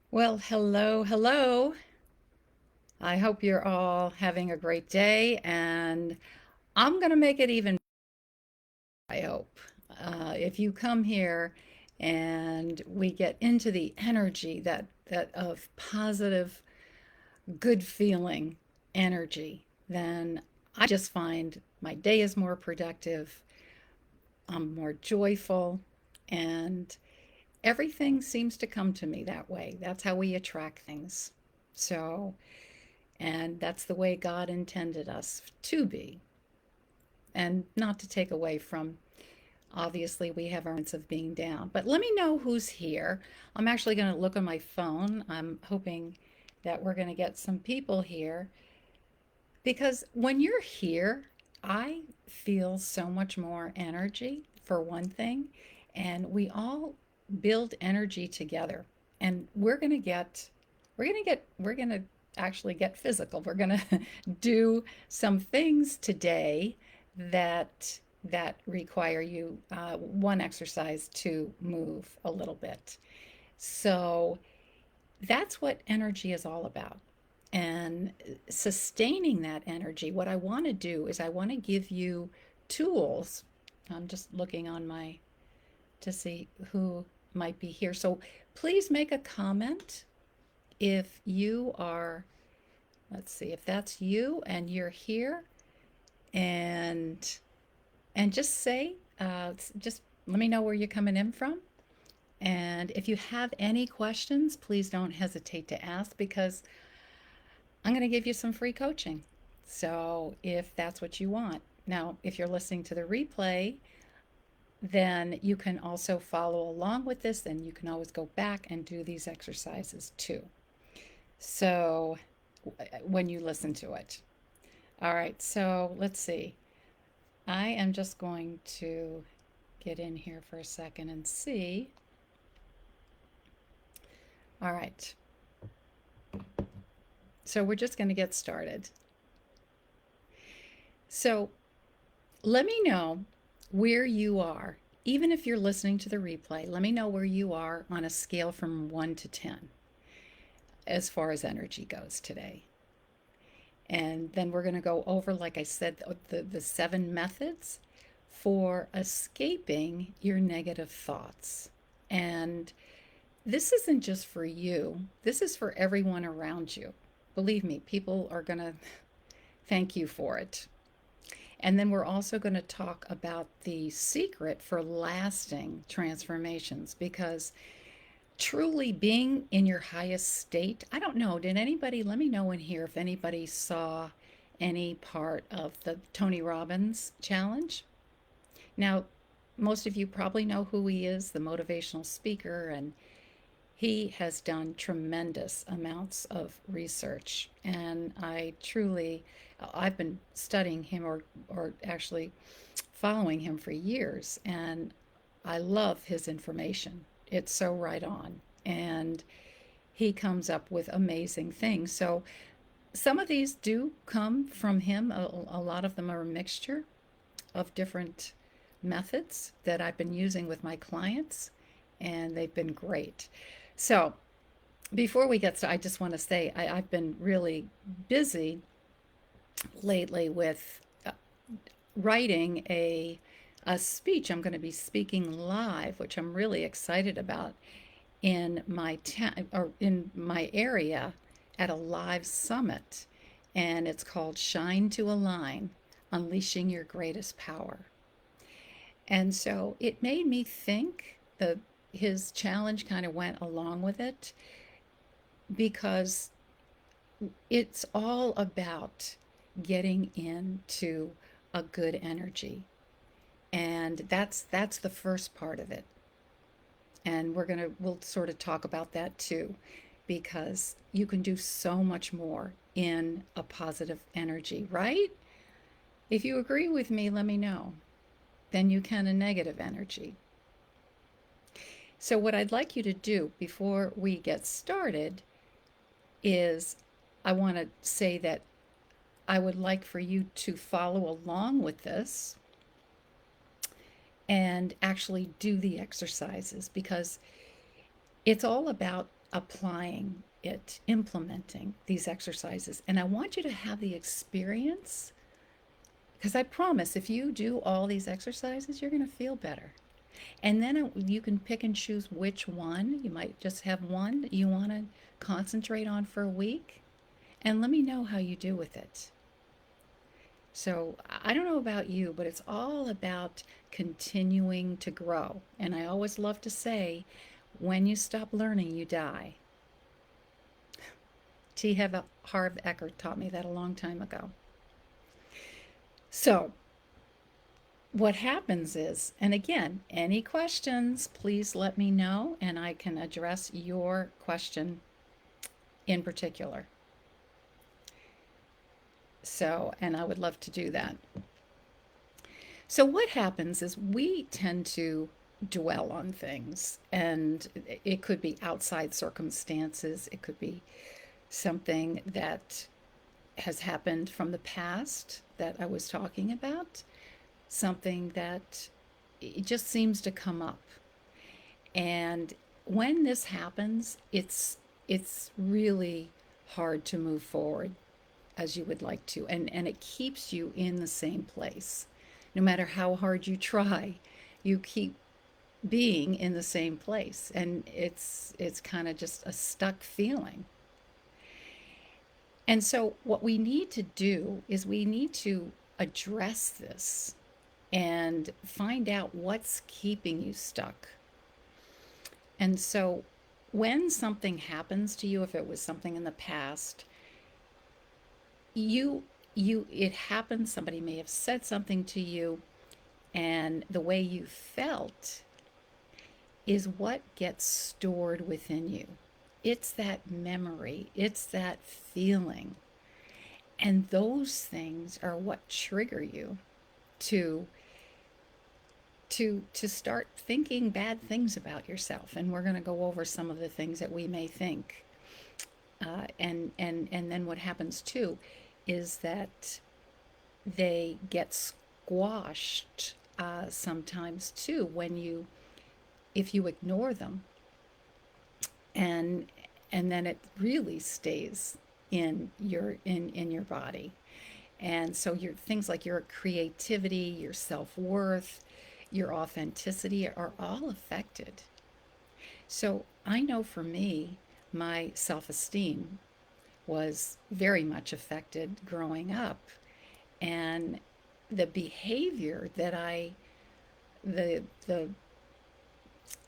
Well, hello, hello. I hope you're all having a great day, and I'm going to make it even, I hope. If you come here and we get into the energy that of positive, good feeling energy, then I just find my day is more productive, I'm more joyful, and everything seems to come to me that way. That's how we attract things. So, and that's the way God intended us to be. And not to take away from, obviously, we have our moments of being down. But let me know who's here. I'm actually going to look on my phone. I'm hoping that we're going to get some people here because when you're here, I feel so much more energy, for one thing, and we all build energy together. And we're going to actually get physical. We're going to do some things today that require you one exercise to move a little bit. So that's what energy is all about. And sustaining that energy, what I want to do is I want to give you tools. I'm just looking on my to see who might be here. So please make a comment if you are, let's see, if that's you and you're here, and just say, just let me know where you're coming in from. And if you have any questions, please don't hesitate to ask because I'm going to give you some free coaching. So if that's what you want. Now, if you're listening to the replay, then you can also follow along with this, and you can always go back and do these exercises too. So when you listen to it. All right, so let's see. I am just going to get in here for a second and see. All right, so we're just going to get started. So let me know where you are. Even if you're listening to the replay, let me know where you are on a scale from 1 to 10 as far as energy goes today. And then we're going to go over, like I said, the 7 methods for escaping your negative thoughts. And this isn't just for you, this is for everyone around you. Believe me, people are going to thank you for it. And then we're also going to talk about the secret for lasting transformations because truly being in your highest state, I don't know, did anybody, let me know in here if anybody saw any part of the Tony Robbins challenge. Now, most of you probably know who he is, the motivational speaker, and he has done tremendous amounts of research. And I've been studying him or actually following him for years, and I love his information. It's so right on. And he comes up with amazing things. So some of these do come from him. A lot of them are a mixture of different methods that I've been using with my clients, and they've been great. So before we get started, I just want to say I've been really busy lately with writing a speech. I'm going to be speaking live, which I'm really excited about in my or in my area at a live summit, and it's called Shine to Align: Unleashing Your Greatest Power. And so it made me think the his challenge kind of went along with it because it's all about getting into a good energy. And that's the first part of it. And we'll sort of talk about that too because you can do so much more in a positive energy, right? If you agree with me, let me know. Then you can a negative energy. So what I'd like you to do before we get started is I want to say that I would like for you to follow along with this and actually do the exercises because it's all about applying it, implementing these exercises. And I want you to have the experience, because I promise if you do all these exercises, you're going to feel better. And then you can pick and choose which one. You might just have one that you want to concentrate on for a week. And let me know how you do with it. So I don't know about you, but it's all about continuing to grow. And I always love to say, when you stop learning, you die. T. Harv Eker taught me that a long time ago. So what happens is, and again, any questions, please let me know and I can address your question in particular. So, and I would love to do that. So, what happens is we tend to dwell on things, and it could be outside circumstances, it could be something that has happened from the past that I was talking about, something that it just seems to come up. And when this happens, it's really hard to move forward as you would like to, and it keeps you in the same place. No matter how hard you try, you keep being in the same place, and it's kind of just a stuck feeling. And so what we need to do is we need to address this and find out what's keeping you stuck. And so when something happens to you, if it was something in the past, you it happens, somebody may have said something to you, and the way you felt is what gets stored within you. It's that memory, it's that feeling. And those things are what trigger you to start thinking bad things about yourself. And we're going to go over some of the things that we may think. And then what happens too is that they get squashed sometimes too when if you ignore them, and then it really stays in your body. And so your things like your creativity, your self-worth, your authenticity are all affected. So I know for me, my self-esteem was very much affected growing up. And the behavior that the the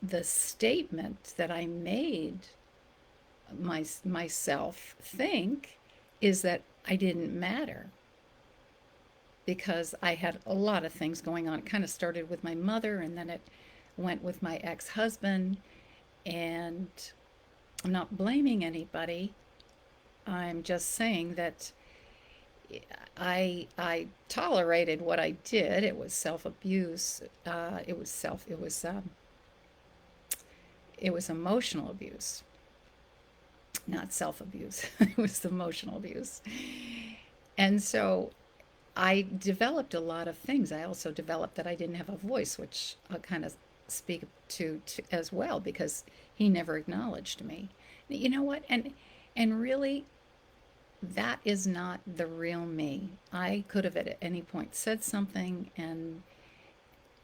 the statement that I made myself think is that I didn't matter because I had a lot of things going on. It kind of started with my mother, and then it went with my ex-husband. And I'm not blaming anybody. I'm just saying that I tolerated what I did. It was self-abuse. It was emotional abuse, not self-abuse. It was emotional abuse. And so I developed a lot of things. I also developed that I didn't have a voice, which I'll kind of speak to as well, because he never acknowledged me. You know what? And really, that is not the real me. I could have at any point said something, and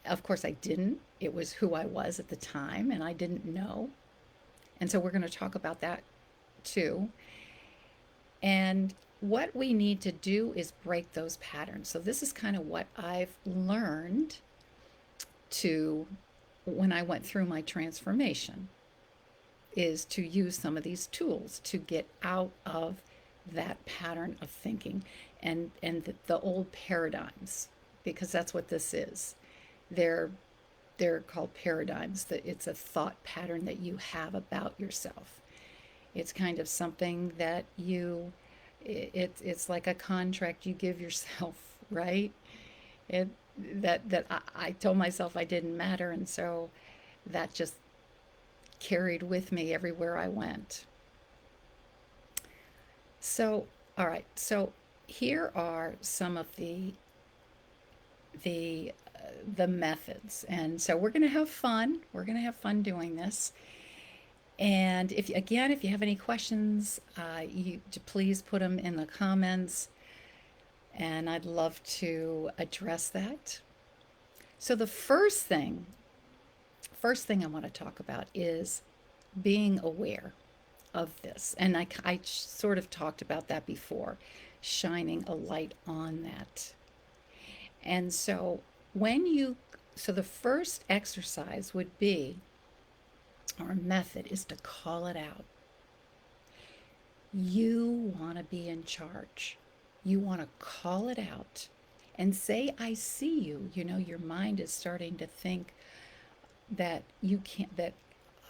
of course I didn't. It was who I was at the time, and I didn't know. And so we're going to talk about that too. And what we need to do is break those patterns. So this is kind of what I've learned to when I went through my transformation, is to use some of these tools to get out of that pattern of thinking and the old paradigms, because that's what this is. They're they're called paradigms. That it's a thought pattern that you have about yourself. It's kind of something that it's like a contract you give yourself, right? It that I told myself I didn't matter, and so that just carried with me everywhere I went. So, all right. So here are some of the the methods, and so we're going to have fun. We're going to have fun doing this. And if you have any questions, you please put them in the comments, and I'd love to address that. So the first thing I want to talk about is being aware of this. And I sort of talked about that before, shining a light on that. And so the first exercise would be, or method is to call it out. You want to be in charge. You want to call it out and say, I see you. You know, your mind is starting to think that you can't, that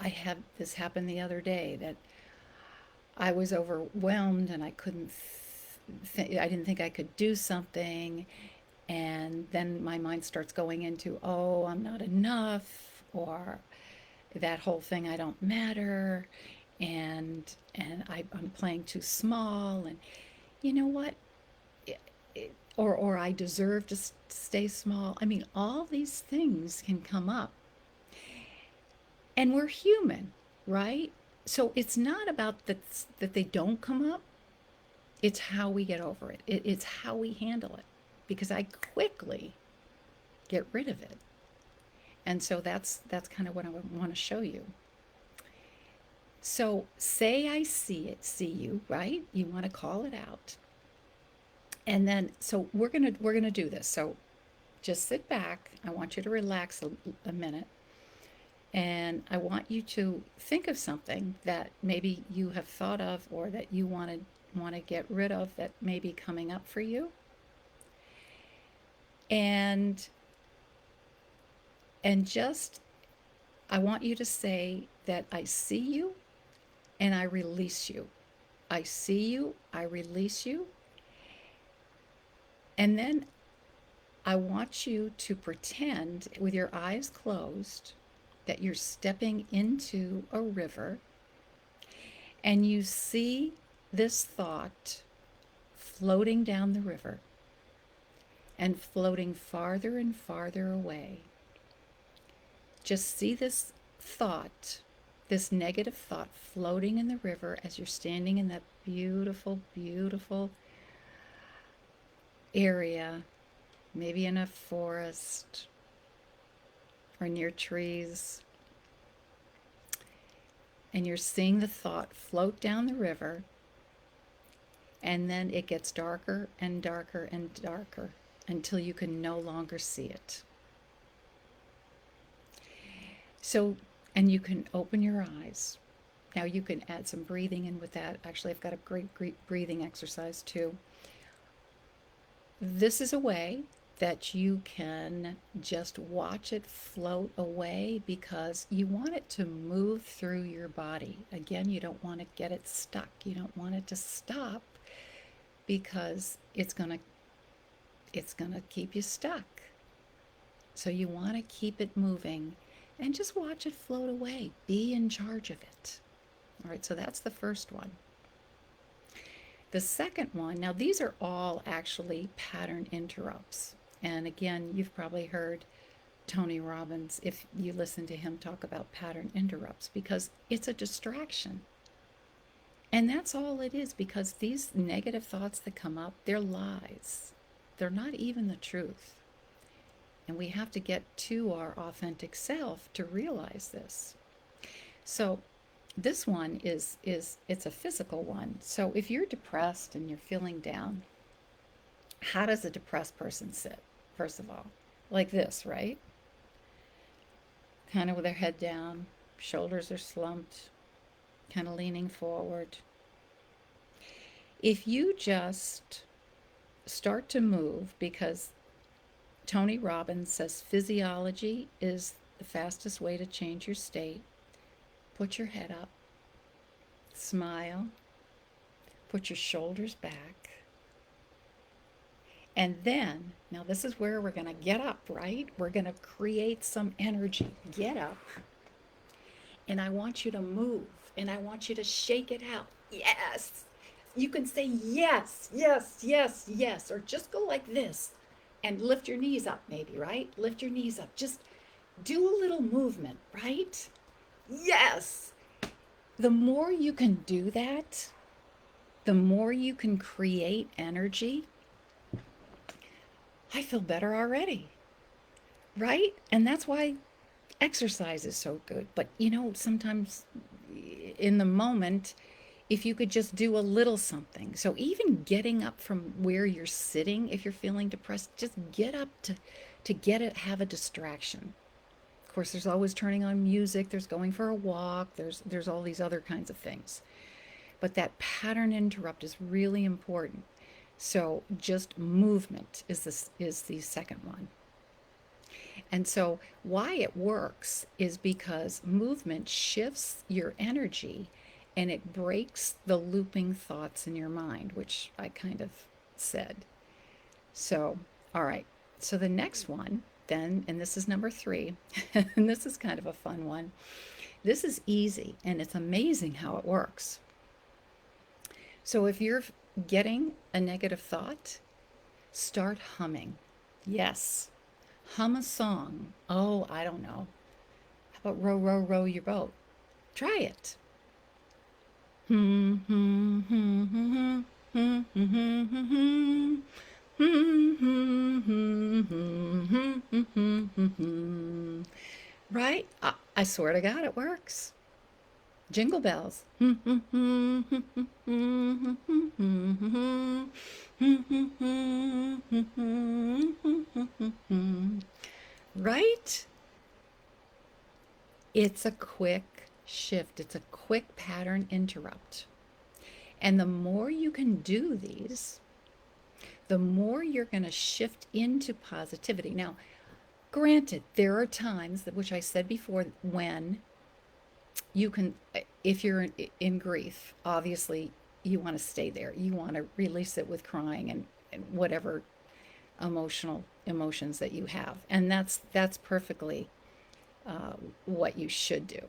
I had this happen the other day, that I was overwhelmed and I couldn't, I didn't think I could do something. And then my mind starts going into, oh, I'm not enough, or that whole thing, I don't matter, and I'm playing too small, and you know what? Or I deserve to stay small. I mean, all these things can come up, and we're human, right? So it's not about that they don't come up. It's how we get over it. It's how we handle it, because I quickly get rid of it. And so that's kind of what I want to show you. So say I see you, right? You want to call it out. And then so we're gonna do this. So just sit back. I want you to relax a minute. And I want you to think of something that maybe you have thought of, or that you want to get rid of, that may be coming up for you. And just I want you to say that I see you and I release you. I see you, I release you. And then I want you to pretend with your eyes closed that you're stepping into a river, and you see this thought floating down the river and floating farther and farther away. Just see this thought, this negative thought, floating in the river as you're standing in that beautiful, beautiful area, maybe in a forest or near trees. And you're seeing the thought float down the river, and then it gets darker and darker and darker until you can no longer see it. So, and you can open your eyes. Now you can add some breathing in with that. Actually, I've got a great breathing exercise too. This is a way that you can just watch it float away, because you want it to move through your body. Again, you don't want to get it stuck. You don't want it to stop, because it's going to keep you stuck. So you want to keep it moving and just watch it float away. Be in charge of it. All right, so that's the first one. The second one, now these are all actually pattern interrupts. And again, you've probably heard Tony Robbins, if you listen to him, talk about pattern interrupts, because it's a distraction. And that's all it is, because these negative thoughts that come up, they're lies. They're not even the truth. And we have to get to our authentic self to realize this. So this one it's a physical one. So if you're depressed and you're feeling down, how does a depressed person sit? First of all, like this, right? Kind of with their head down, shoulders are slumped, kind of leaning forward. If you just start to move, because Tony Robbins says physiology is the fastest way to change your state. Put your head up, smile, put your shoulders back, and then, now this is where we're going to get up, right? We're going to create some energy. Get up, and I want you to move, and I want you to shake it out. Yes! You can say yes, yes, yes, yes, or just go like this and lift your knees up, maybe, right? Lift your knees up. Just do a little movement, right? Yes! The more you can do that, the more you can create energy. I feel better already, right? And that's why exercise is so good. But sometimes in the moment, if you could just do a little something. So even getting up from where you're sitting, if you're feeling depressed, just get up to get it, have a distraction. Of course, there's always turning on music, there's going for a walk, there's all these other kinds of things. But that pattern interrupt is really important. So just movement is the second one. And so why it works is because movement shifts your energy and it breaks the looping thoughts in your mind, which I kind of said. So, all right. So the next one, then, and this is number 3, and this is kind of a fun one. This is easy and it's amazing how it works. So if you're getting a negative thought, start humming. Yes, hum a song. Oh, I don't know. How about row, row, row your boat? Try it. Right? I swear to God, it works. Jingle bells. Right? It's a quick shift, it's a quick pattern interrupt. And the more you can do these, the more you're going to shift into positivity. Now, granted, there are times that, which I said before, when you can, if you're in grief, obviously you want to stay there. You want to release it with crying and whatever emotions that you have, and that's perfectly what you should do.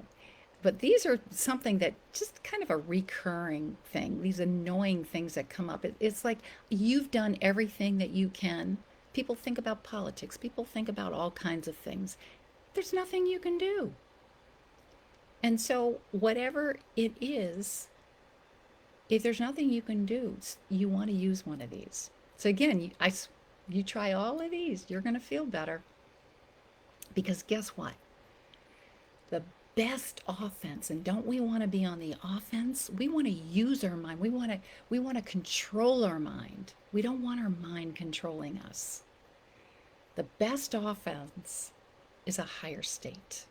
But these are something that just kind of a recurring thing, these annoying things that come up. It's like you've done everything that you can. People think about politics, people think about all kinds of things. There's nothing you can do. And so, whatever it is, if there's nothing you can do, you want to use one of these. So, again, you try all of these, you're going to feel better. Because guess what? The best offense, and don't we want to be on the offense? We want to use our mind. We want to control our mind. We don't want our mind controlling us. The best offense is a higher state,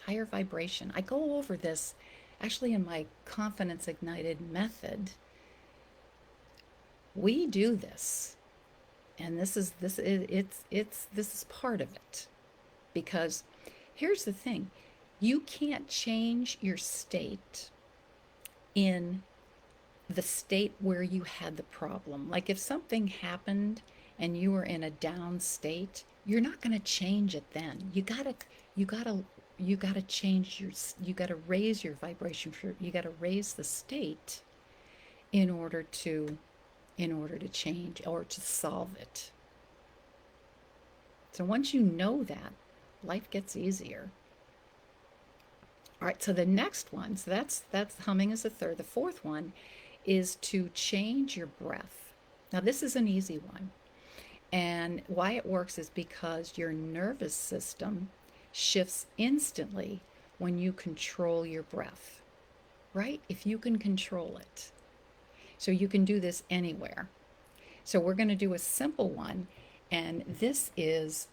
higher vibration. I go over this actually in my Confidence Ignited method. We do this, and this is part of it. Because here's the thing, you can't change your state in the state where you had the problem. Like if something happened and you were in a down state, you're not going to change it then. You got to change you got to raise your vibration, you got to raise the state in order to change or to solve it. So once you know that, life gets easier. All right, so the next one, so that's humming is the third. The fourth one is to change your breath. Now this is an easy one. And why it works is because your nervous system shifts instantly when you control your breath. Right? If you can control it. So you can do this anywhere. So we're going to do a simple one, and this is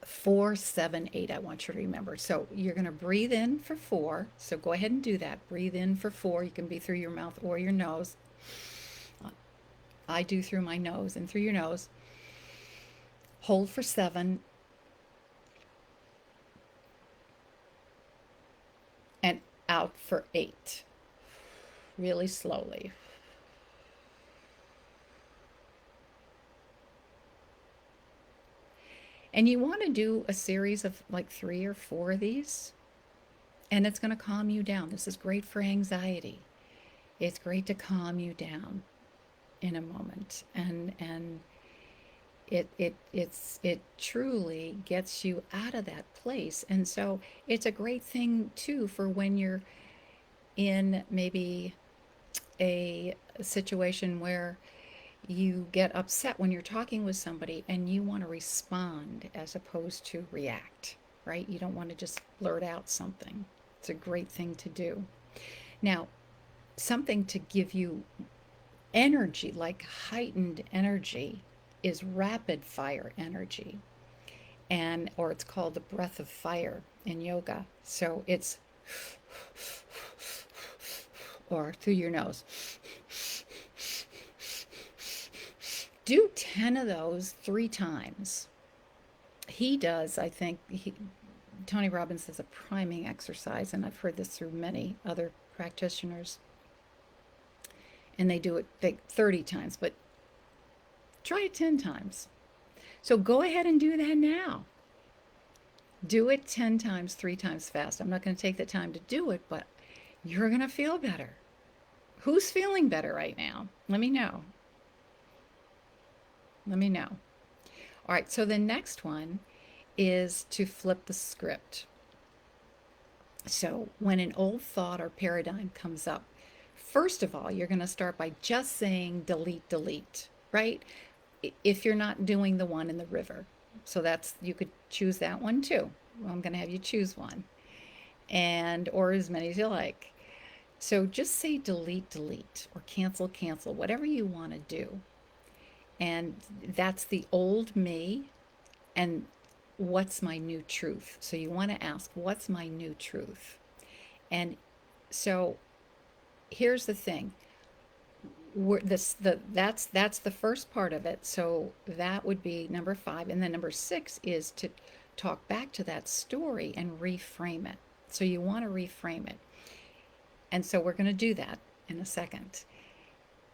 4, 7, 8. I want you to remember. So you're going to breathe in for 4. So go ahead and do that. Breathe in for 4. You can be through your mouth or your nose. I do through my nose and through your nose. Hold for 7. And out for 8. Really slowly. And you want to do a series of like 3 or 4 of these, and it's going to calm you down. This is great for anxiety. It's great to calm you down in a moment, and it truly gets you out of that place. And so it's a great thing too for when you're in maybe a situation where you get upset when you're talking with somebody and you want to respond as opposed to react, right? You don't want to just blurt out something. It's a great thing to do. Now, something to give you energy, like heightened energy, is rapid fire energy. And or it's called the breath of fire in yoga. So it's or through your nose. Do 10 of those 3 times. He does, I think, Tony Robbins does a priming exercise, and I've heard this through many other practitioners, and they do it 30 times, but try it 10 times. So go ahead and do that now. Do it 10 times, 3 times fast. I'm not going to take the time to do it, but you're going to feel better. Who's feeling better right now? Let me know. Let me know. All right, so the next one is to flip the script. So when an old thought or paradigm comes up, first of all, you're going to start by just saying delete, delete, right? If you're not doing the one in the river. So that's, you could choose that one too. Well, I'm going to have you choose one, and or as many as you like. So just say delete, delete, or cancel, cancel, whatever you want to do. And that's the old me, and what's my new truth? So you want to ask, what's my new truth? And so here's the thing. That's the first part of it. So that would be number 5, and then number 6 is to talk back to that story and reframe it. So you want to reframe it, and so we're going to do that in a second.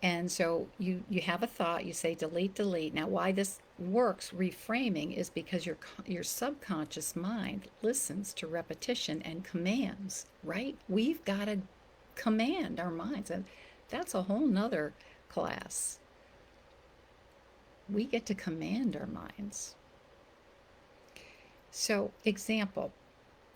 And so you have a thought, you say delete, delete. Now why this works, reframing, is because your subconscious mind listens to repetition and commands, right? We've got to command our minds, and that's a whole nother class. We get to command our minds. So example,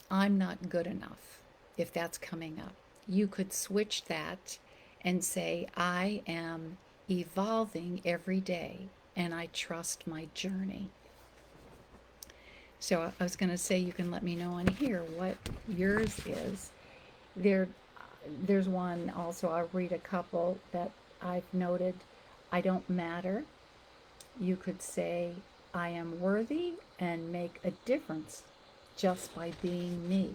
I'm not good enough. If that's coming up, you could switch that and say, I am evolving every day and I trust my journey. So I was going to say, you can let me know on here what yours is. There's one also, I'll read a couple that I've noted. I don't matter. You could say, I am worthy and make a difference just by being me.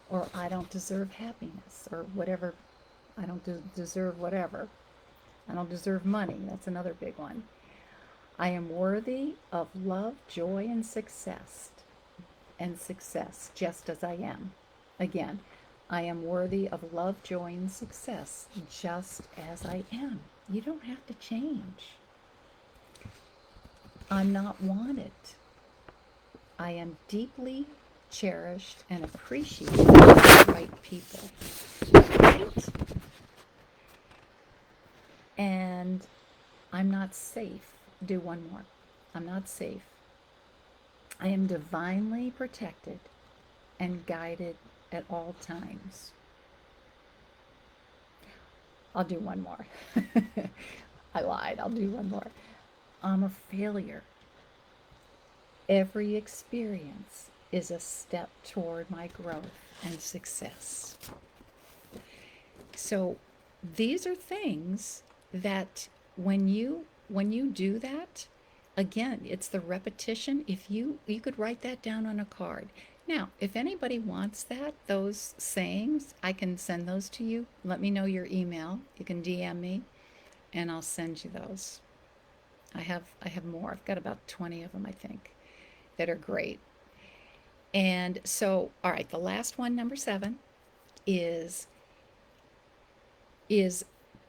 Or I don't deserve happiness, or whatever. I don't deserve whatever. I don't deserve money. That's another big one. I am worthy of love, joy, and success just as I am. Again, I am worthy of love, joy, and success just as I am. You don't have to change. I'm not wanted. I am deeply cherished and appreciated by the right people. Right? And I'm not safe. Do one more. I'm not safe. I am divinely protected and guided at all times. I'll do one more. I lied. I'll do one more. I'm a failure. Every experience is a step toward my growth and success. So these are things that when you do that, again, it's the repetition. If you could write that down on a card. Now, if anybody wants those sayings, I can send those to you. Let me know your email. You can DM me and I'll send you those. I have more. I've got about 20 of them, I think, that are great. And so, all right, the last one, number 7, is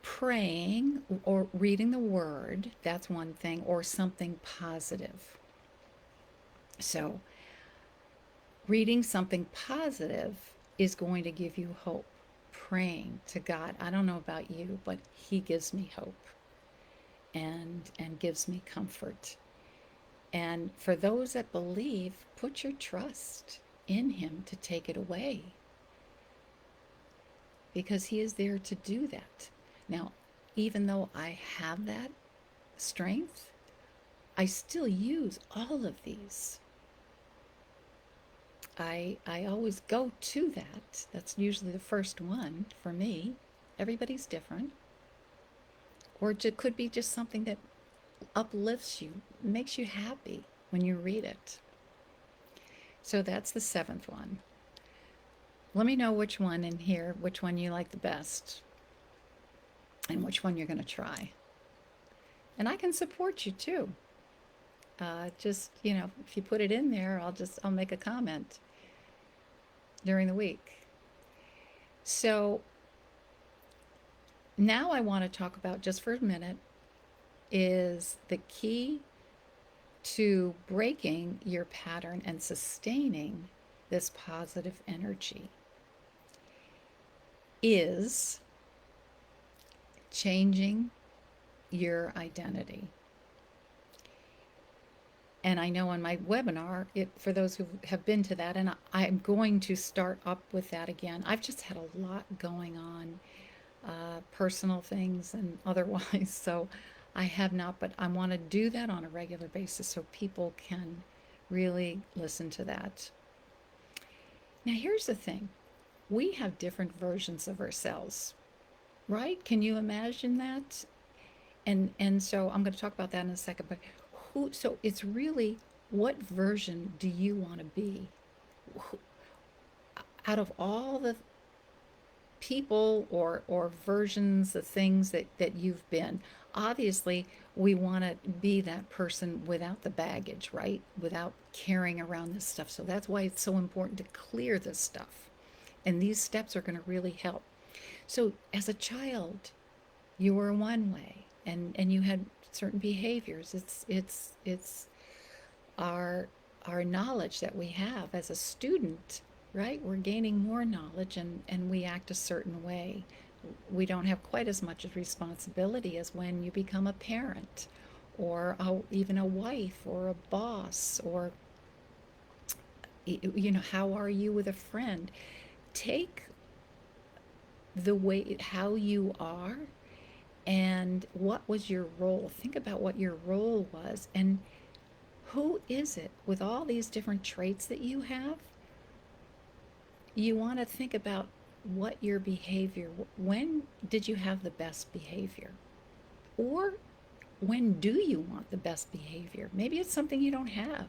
praying or reading the word. That's one thing, or something positive. So reading something positive is going to give you hope. Praying to God, I don't know about you, but he gives me hope and gives me comfort. And for those that believe, put your trust in him to take it away. because He is there to do that. Now, even though I have that strength, I still use all of these. I always go to that. That's usually the first one for me. Everybody's different. Or it could be just something that uplifts you, makes you happy when you read it. So that's the seventh one. Let me know which one in here, which one you like the best, and which one you're going to try. And I can support you too. Just, if you put it in there, I'll make a comment during the week. So now I want to talk about, just for a minute, is the key to breaking your pattern and sustaining this positive energy is changing your identity. And I know on my webinar, for those who have been to that, and I'm going to start up with that again. I've just had a lot going on, personal things and otherwise, so I have not, but I want to do that on a regular basis so people can really listen to that. Now, here's the thing. We have different versions of ourselves, right? Can you imagine that? And so I'm going to talk about that in a second, but so it's really, what version do you want to be? Out of all the people or versions of things that you've been, obviously we want to be that person without the baggage, right? Without carrying around this stuff. So that's why it's so important to clear this stuff. And these steps are going to really help. So as a child, you were one way and you had certain behaviors. It's our knowledge that we have as a student, right? We're gaining more knowledge and we act a certain way. We don't have quite as much responsibility as when you become a parent or even a wife or a boss, or how are you with a friend? Take the way how you are and what was your role. Think about what your role was and who is it with all these different traits that you have. You want to think about what your behavior, when did you have the best behavior? Or when do you want the best behavior? Maybe it's something you don't have.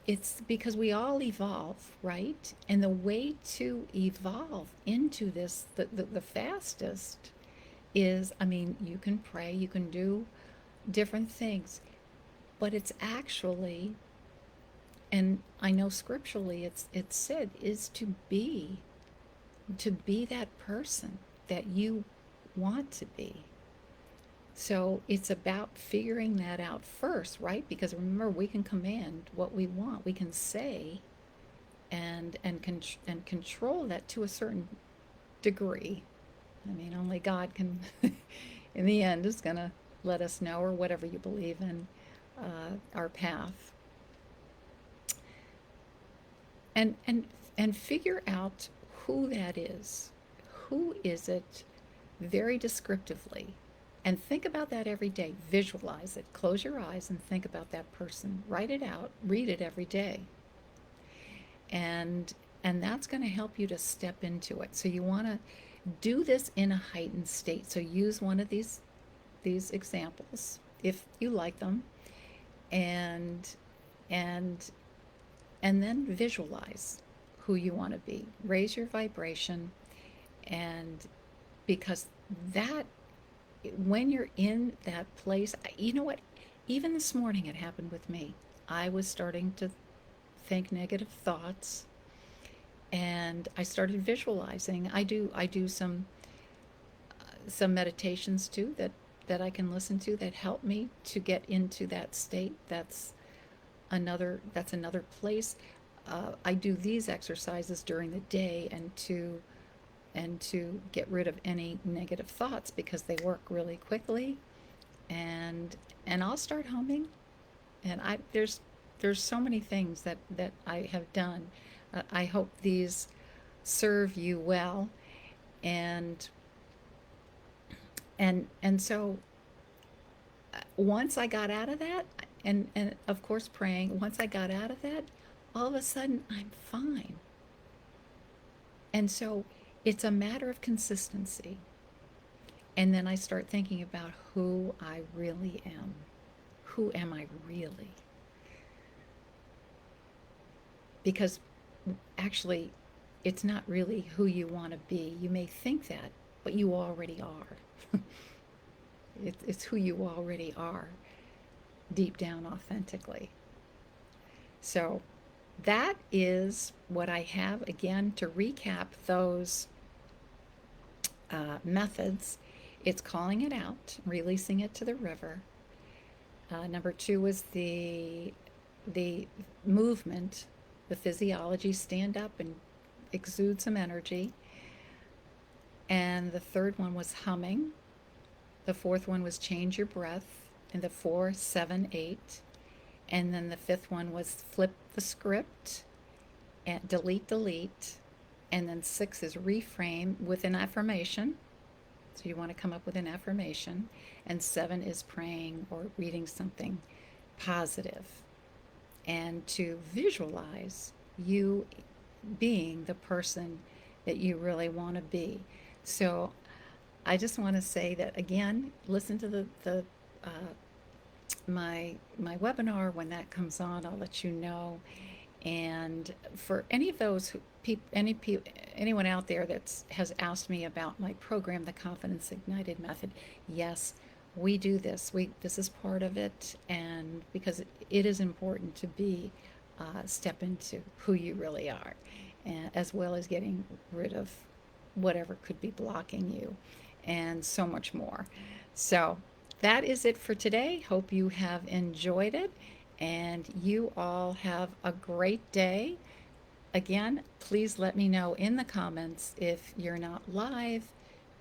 It's because we all evolve, right? And the way to evolve into this, the fastest is, you can pray, you can do different things, but it's actually, and I know scripturally it's said, is to be that person that you want to be. So it's about figuring that out first, right? Because remember, we can command what we want. We can say and control that to a certain degree. Only God can, in the end, is going to let us know, or whatever you believe in, our path. And figure out who that is. Who is it, very descriptively? And think about that every day. Visualize it. Close your eyes and think about that person. Write it out. Read it every day. And that's going to help you to step into it. So you want to do this in a heightened state. So use one of these examples if you like them, and then visualize who you want to be. Raise your vibration, and because that, when you're in that place, you know what? Even this morning it happened with me. I was starting to think negative thoughts, and I started visualizing. I do some meditations too that I can listen to that help me to get into that state. That's another place. I do these exercises during the day and to get rid of any negative thoughts, because they work really quickly. And I'll start humming, and there's so many things that I have done. I hope these serve you well. And so once I got out of that, and of course praying, once I got out of that, all of a sudden I'm fine. And so it's a matter of consistency. And then I start thinking about who I really am. Who am I really? Because actually, it's not really who you want to be. You may think that, but you already are. It's who you already are, deep down authentically. So that is what I have. Again, to recap those methods, it's calling it out, releasing it to the river. Number two was the movement, the physiology, stand up and exude some energy. And the third one was humming. The fourth one was change your breath. And the 4, 7, 8. And then the fifth one was flip the script and delete. And then 6 is reframe with an affirmation. So you want to come up with an affirmation. And 7 is praying or reading something positive. And to visualize you being the person that you really want to be. So I just want to say that again, listen to the my webinar when that comes on. I'll let you know. And for any of those anyone out there that has asked me about my program, the Confidence Ignited Method, yes, we do this. This is part of it, and because it is important to be step into who you really are, and as well as getting rid of whatever could be blocking you, and so much more. So that is it for today. Hope you have enjoyed it, and you all have a great day. Again, please let me know in the comments if you're not live,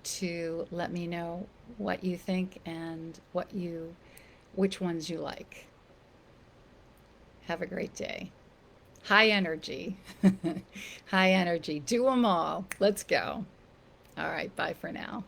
to let me know what you think and which ones you like. Have a great day. High energy. High energy. Do them all. Let's go. All right. Bye for now.